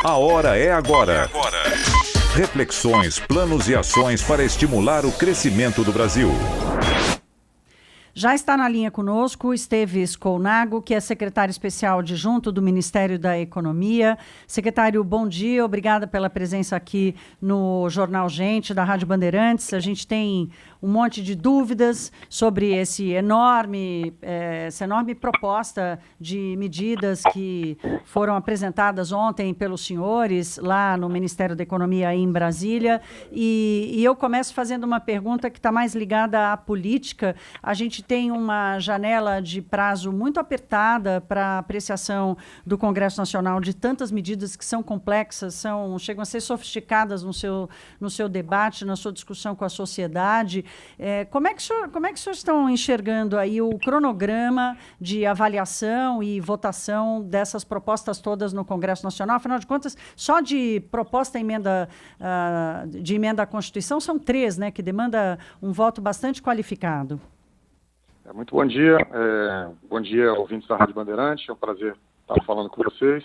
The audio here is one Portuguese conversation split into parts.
A hora é agora. Reflexões, planos e ações para estimular o crescimento do Brasil. Já está na linha conosco Esteves Colnago, que é secretário especial adjunto do Ministério da Economia. Secretário, bom dia, obrigada pela presença aqui no Jornal Gente, da Rádio Bandeirantes. A gente tem um monte de dúvidas sobre essa enorme proposta de medidas que foram apresentadas ontem pelos senhores lá no Ministério da Economia aí em Brasília. E eu começo fazendo uma pergunta que está mais ligada à política. A gente tem uma janela de prazo muito apertada para apreciação do Congresso Nacional de tantas medidas que são complexas, chegam a ser sofisticadas no seu debate, na sua discussão com a sociedade. Como é que os senhores estão enxergando aí o cronograma de avaliação e votação dessas propostas todas no Congresso Nacional? Afinal de contas, só de proposta de emenda à Constituição são 3, né, que demanda um voto bastante qualificado. Muito bom dia. Bom dia, ouvintes da Rádio Bandeirante. É um prazer estar falando com vocês.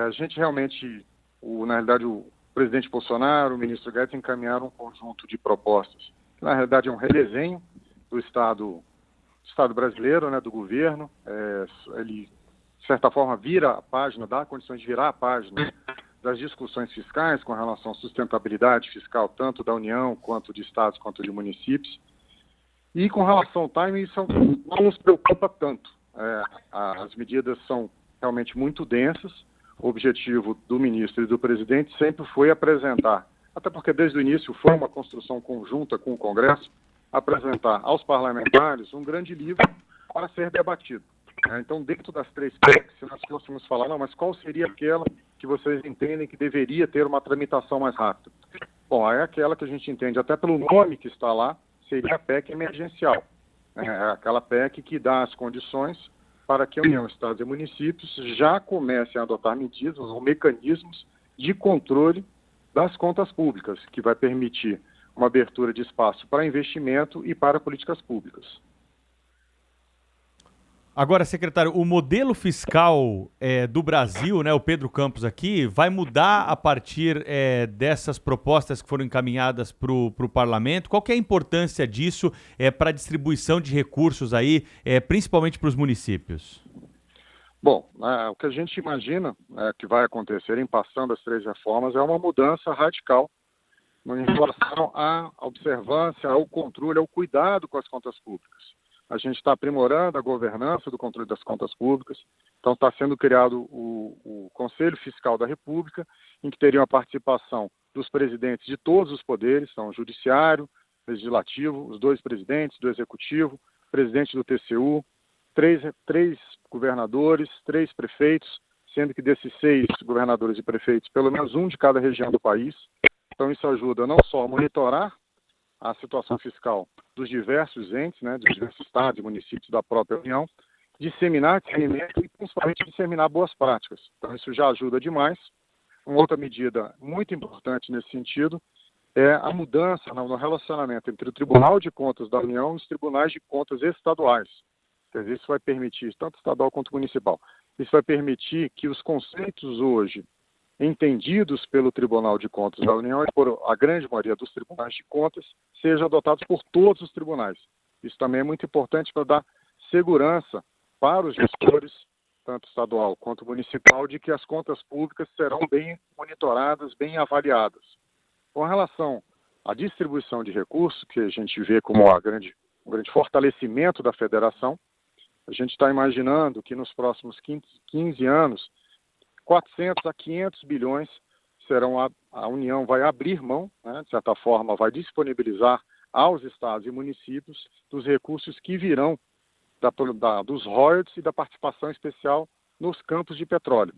A gente realmente, na realidade, o presidente Bolsonaro, o ministro Guedes encaminharam um conjunto de propostas. Na realidade, é um redesenho do Estado brasileiro, né, do governo. Ele, de certa forma, vira a página, dá condições de virar a página das discussões fiscais com relação à sustentabilidade fiscal, tanto da União, quanto de estados, quanto de municípios. E com relação ao timing, isso não nos preocupa tanto. As medidas são realmente muito densas. O objetivo do ministro e do presidente sempre foi apresentar, até porque desde o início foi uma construção conjunta com o Congresso, apresentar aos parlamentares um grande livro para ser debatido. Então, dentro das 3 PECs, se nós fôssemos falar, não, mas qual seria aquela que vocês entendem que deveria ter uma tramitação mais rápida? Bom, é aquela que a gente entende, até pelo nome que está lá, seria a PEC emergencial. É aquela PEC que dá as condições para que a União, Estados e municípios já comecem a adotar medidas ou mecanismos de controle das contas públicas, que vai permitir uma abertura de espaço para investimento e para políticas públicas. Agora, secretário, o modelo fiscal do Brasil, né, o Pedro Campos aqui, vai mudar a partir dessas propostas que foram encaminhadas para o parlamento? Qual que é a importância disso para a distribuição de recursos aí, principalmente para os municípios? Bom, o que a gente imagina que vai acontecer em passando as 3 reformas é uma mudança radical em relação à observância, ao controle, ao cuidado com as contas públicas. A gente está aprimorando a governança do controle das contas públicas. Então, está sendo criado o Conselho Fiscal da República, em que teriam a participação dos presidentes de todos os poderes, então, o Judiciário, Legislativo, os 2 presidentes do Executivo, presidente do TCU, 3 governadores, 3 prefeitos, sendo que desses 6 governadores e prefeitos, pelo menos um de cada região do país. Então, isso ajuda não só a monitorar a situação fiscal dos diversos entes, né, dos diversos estados e municípios da própria União, disseminar discernimento e principalmente disseminar boas práticas. Então isso já ajuda demais. Uma outra medida muito importante nesse sentido é a mudança no relacionamento entre o Tribunal de Contas da União e os tribunais de contas estaduais. Quer dizer, isso vai permitir, tanto estadual quanto municipal, isso vai permitir que os conceitos hoje entendidos pelo Tribunal de Contas da União e por a grande maioria dos tribunais de contas, sejam adotados por todos os tribunais. Isso também é muito importante para dar segurança para os gestores, tanto estadual quanto municipal, de que as contas públicas serão bem monitoradas, bem avaliadas. Com relação à distribuição de recursos, que a gente vê como um grande fortalecimento da federação, a gente está imaginando que nos próximos 15 anos, 400 a 500 bilhões serão a União vai abrir mão, né, de certa forma, vai disponibilizar aos estados e municípios dos recursos que virão dos royalties e da participação especial nos campos de petróleo.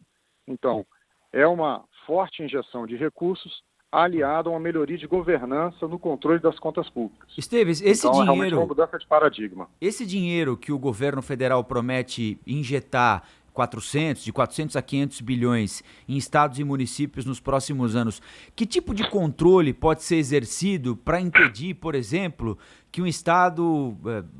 Então, é uma forte injeção de recursos aliada a uma melhoria de governança no controle das contas públicas. Esteves, Então, realmente é uma mudança de paradigma. Esse dinheiro que o governo federal promete injetar de 400 a 500 bilhões em estados e municípios nos próximos anos. Que tipo de controle pode ser exercido para impedir, por exemplo, que um estado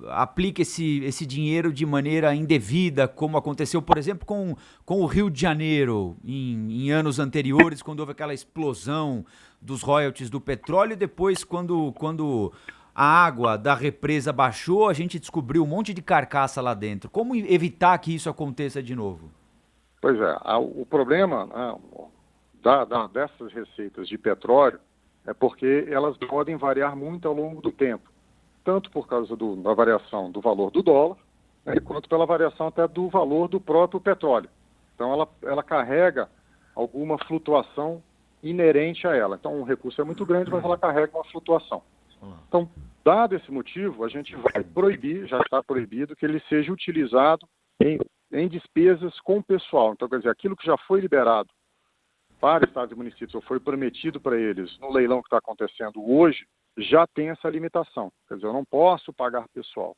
aplique esse dinheiro de maneira indevida, como aconteceu, por exemplo, com o Rio de Janeiro em anos anteriores, quando houve aquela explosão dos royalties do petróleo, e depois, quando a água da represa baixou, a gente descobriu um monte de carcaça lá dentro. Como evitar que isso aconteça de novo? Pois é, o problema dessas receitas de petróleo é porque elas podem variar muito ao longo do tempo, tanto por causa da variação do valor do dólar, né, quanto pela variação até do valor do próprio petróleo. Então ela carrega alguma flutuação inerente a ela. Então o recurso é muito grande, mas ela carrega uma flutuação. Então, dado esse motivo, a gente vai proibir, já está proibido, que ele seja utilizado em despesas com o pessoal. Então, quer dizer, aquilo que já foi liberado para estados e municípios, ou foi prometido para eles no leilão que está acontecendo hoje, já tem essa limitação. Quer dizer, eu não posso pagar pessoal.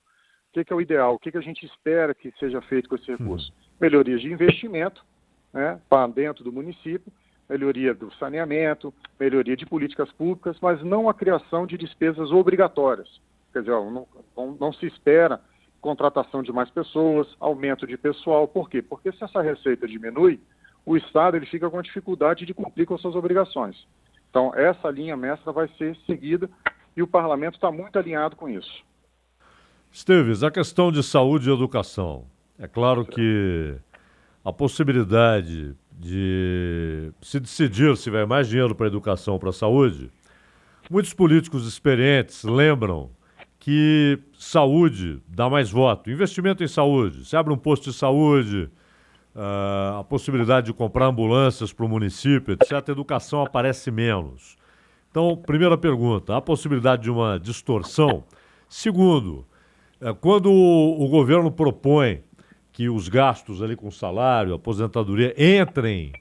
O que é o ideal? O que a gente espera que seja feito com esse recurso? Melhorias de investimento, né, para dentro do município, melhoria do saneamento, melhoria de políticas públicas, mas não a criação de despesas obrigatórias. Quer dizer, não se espera contratação de mais pessoas, aumento de pessoal. Por quê? Porque se essa receita diminui, o Estado ele fica com a dificuldade de cumprir com as suas obrigações. Então, essa linha mestra vai ser seguida e o Parlamento está muito alinhado com isso. Esteves, a questão de saúde e educação. É claro que a possibilidade de se decidir se vai mais dinheiro para a educação ou para a saúde, muitos políticos experientes lembram que saúde dá mais voto. Investimento em saúde, se abre um posto de saúde, a possibilidade de comprar ambulâncias para o município, etc., a educação aparece menos. Então, primeira pergunta, há possibilidade de uma distorção? Segundo, quando o governo propõe que os gastos ali com salário, aposentadoria, entrem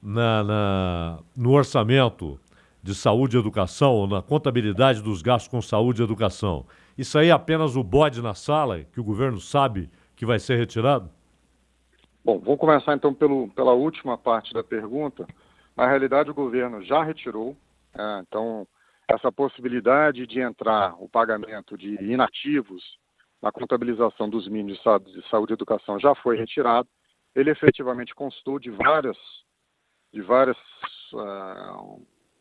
no orçamento de saúde e educação, ou na contabilidade dos gastos com saúde e educação, isso aí é apenas o bode na sala, que o governo sabe que vai ser retirado? Bom, vamos começar então pela última parte da pergunta. Na realidade, o governo já retirou, então essa possibilidade de entrar o pagamento de inativos na contabilização dos mínimos de saúde e educação já foi retirado. Ele efetivamente constou de vários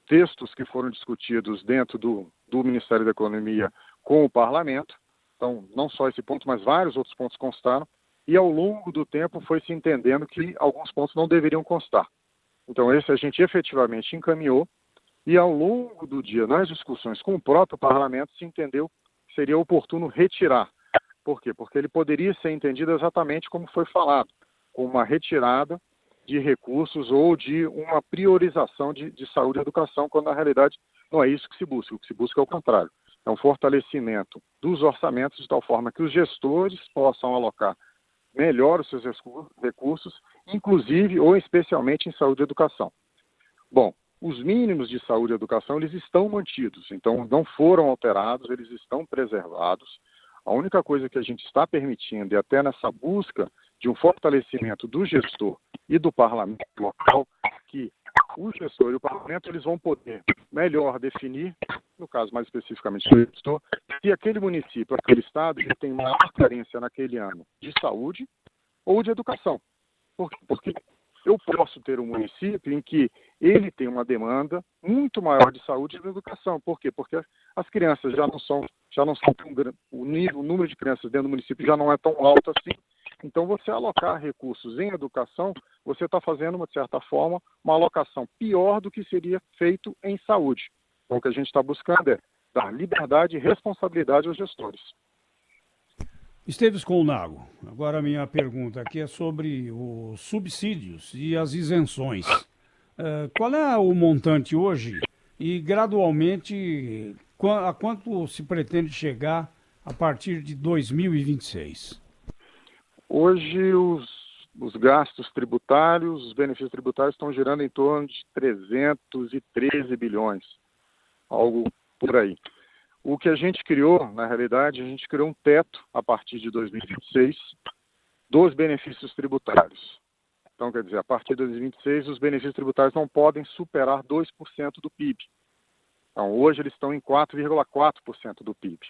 textos que foram discutidos dentro do Ministério da Economia com o Parlamento. Então, não só esse ponto, mas vários outros pontos constaram. E ao longo do tempo foi se entendendo que alguns pontos não deveriam constar. Então, esse a gente efetivamente encaminhou. E ao longo do dia, nas discussões com o próprio Parlamento, se entendeu que seria oportuno retirar. Por quê? Porque ele poderia ser entendido exatamente como foi falado, como uma retirada de recursos ou de uma priorização de saúde e educação, quando na realidade não é isso que se busca. O que se busca é o contrário. É um fortalecimento dos orçamentos de tal forma que os gestores possam alocar melhor os seus recursos, inclusive ou especialmente em saúde e educação. Bom, os mínimos de saúde e educação, eles estão mantidos, então não foram alterados, eles estão preservados. A única coisa que a gente está permitindo, e até nessa busca de um fortalecimento do gestor e do parlamento local, que o gestor e o parlamento eles vão poder melhor definir, no caso mais especificamente do gestor, se aquele município, aquele estado, ele tem maior carência naquele ano de saúde ou de educação. Por quê? Porque eu posso ter um município em que ele tem uma demanda muito maior de saúde e de educação. Por quê? Porque as crianças já não são tão grandes, o número de crianças dentro do município já não é tão alto assim. Então, você alocar recursos em educação, você está fazendo, de certa forma, uma alocação pior do que seria feito em saúde. Então, o que a gente está buscando é dar liberdade e responsabilidade aos gestores. Esteves Colnago, agora a minha pergunta aqui é sobre os subsídios e as isenções. Qual é o montante hoje e, gradualmente, a quanto se pretende chegar a partir de 2026? Hoje, os gastos tributários, os benefícios tributários estão girando em torno de 313 bilhões, algo por aí. O que a gente criou, na realidade, a gente criou um teto a partir de 2026, dos benefícios tributários. Então, quer dizer, a partir de 2026, os benefícios tributários não podem superar 2% do PIB. Então, hoje eles estão em 4,4% do PIB.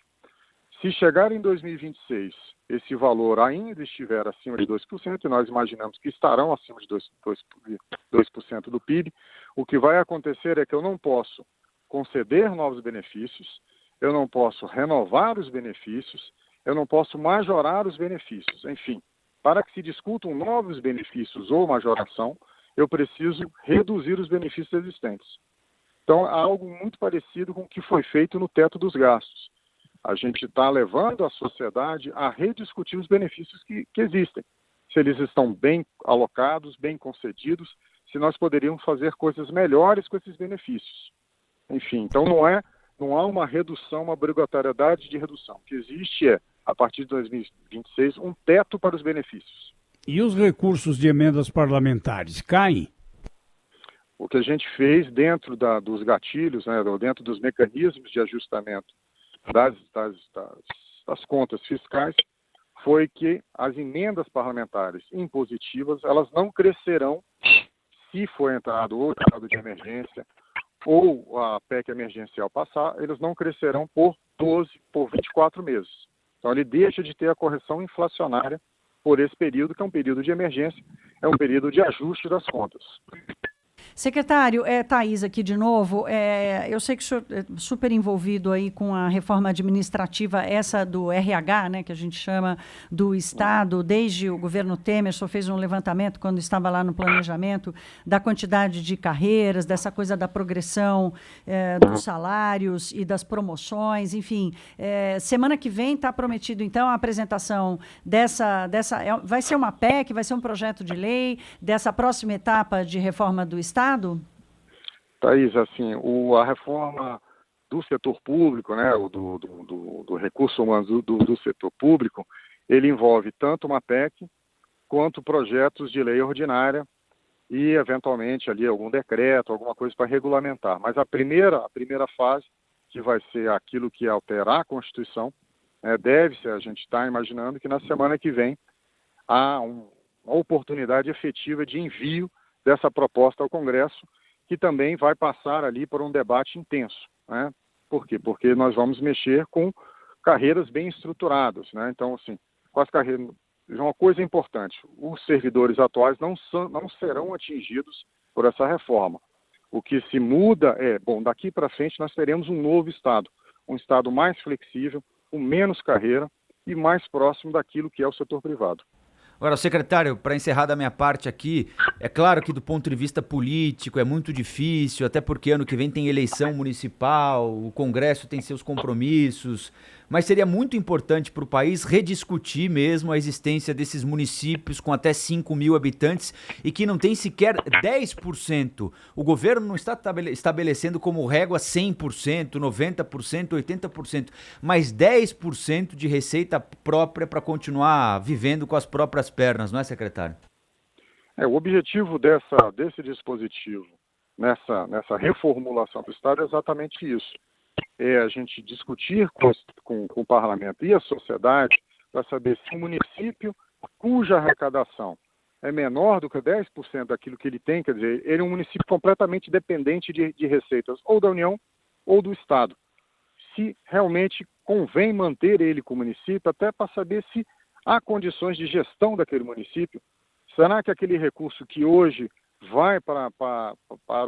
Se chegar em 2026, esse valor ainda estiver acima de 2%, e nós imaginamos que estarão acima de 2% do PIB, o que vai acontecer é que eu não posso conceder novos benefícios, eu não posso renovar os benefícios, eu não posso majorar os benefícios. Enfim, para que se discutam novos benefícios ou majoração, eu preciso reduzir os benefícios existentes. Então, há algo muito parecido com o que foi feito no teto dos gastos. A gente está levando a sociedade a rediscutir os benefícios que existem. Se eles estão bem alocados, bem concedidos, se nós poderíamos fazer coisas melhores com esses benefícios. Enfim, então não há uma redução, uma obrigatoriedade de redução. O que existe é, a partir de 2026, um teto para os benefícios. E os recursos de emendas parlamentares caem? O que a gente fez dentro dos gatilhos, né, dentro dos mecanismos de ajustamento das contas fiscais, foi que as emendas parlamentares impositivas, elas não crescerão se for entrado ou estado de emergência ou a PEC emergencial passar, eles não crescerão por 24 meses. Então ele deixa de ter a correção inflacionária por esse período, que é um período de emergência, é um período de ajuste das contas. Secretário, Thaís aqui de novo, eu sei que o senhor é super envolvido aí com a reforma administrativa, essa do RH, né, que a gente chama do Estado, desde o governo Temer, o senhor fez um levantamento quando estava lá no planejamento, da quantidade de carreiras, dessa coisa da progressão dos salários e das promoções, enfim. Semana que vem está prometido, então, a apresentação vai ser uma PEC, vai ser um projeto de lei dessa próxima etapa de reforma do Estado? Thaís, assim, a reforma do setor público, né, do recurso humano do setor público, ele envolve tanto uma PEC quanto projetos de lei ordinária e, eventualmente, ali algum decreto, alguma coisa para regulamentar. Mas a primeira fase, que vai ser aquilo que alterar a Constituição, a gente está imaginando que na semana que vem há uma oportunidade efetiva de envio dessa proposta ao Congresso, que também vai passar ali por um debate intenso, né? Por quê? Porque nós vamos mexer com carreiras bem estruturadas, né? Então, assim, com as carreiras, uma coisa importante, os servidores atuais não serão atingidos por essa reforma. O que se muda daqui para frente nós teremos um novo Estado, um Estado mais flexível, com menos carreira e mais próximo daquilo que é o setor privado. Agora, secretário, para encerrar da minha parte aqui, é claro que do ponto de vista político é muito difícil, até porque ano que vem tem eleição municipal, o Congresso tem seus compromissos, mas seria muito importante para o país rediscutir mesmo a existência desses municípios com até 5 mil habitantes e que não tem sequer 10%. O governo não está estabelecendo como régua 100%, 90%, 80%, mas 10% de receita própria para continuar vivendo com as próprias pernas, não é, secretário? O objetivo desse dispositivo, nessa reformulação do Estado, é exatamente isso. É a gente discutir com o parlamento e a sociedade para saber se um município cuja arrecadação é menor do que 10% daquilo que ele tem, quer dizer, ele é um município completamente dependente de receitas ou da União ou do Estado. Se realmente convém manter ele como município, até para saber se há condições de gestão daquele município. Será que aquele recurso que hoje vai para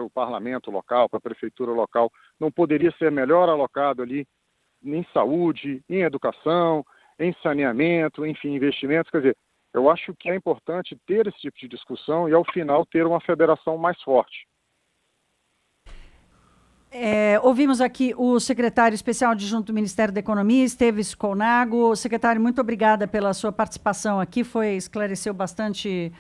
o parlamento local, para a prefeitura local, não poderia ser melhor alocado ali em saúde, em educação, em saneamento, enfim, investimentos? Quer dizer, eu acho que é importante ter esse tipo de discussão e, ao final, ter uma federação mais forte. Ouvimos aqui o secretário especial adjunto do Ministério da Economia, Esteves Colnago. Secretário, muito obrigada pela sua participação aqui, esclareceu bastante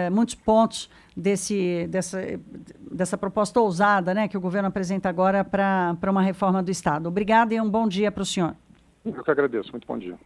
muitos pontos dessa proposta ousada, né, que o governo apresenta agora para uma reforma do Estado. Obrigada e um bom dia para o senhor. Eu que agradeço, muito bom dia.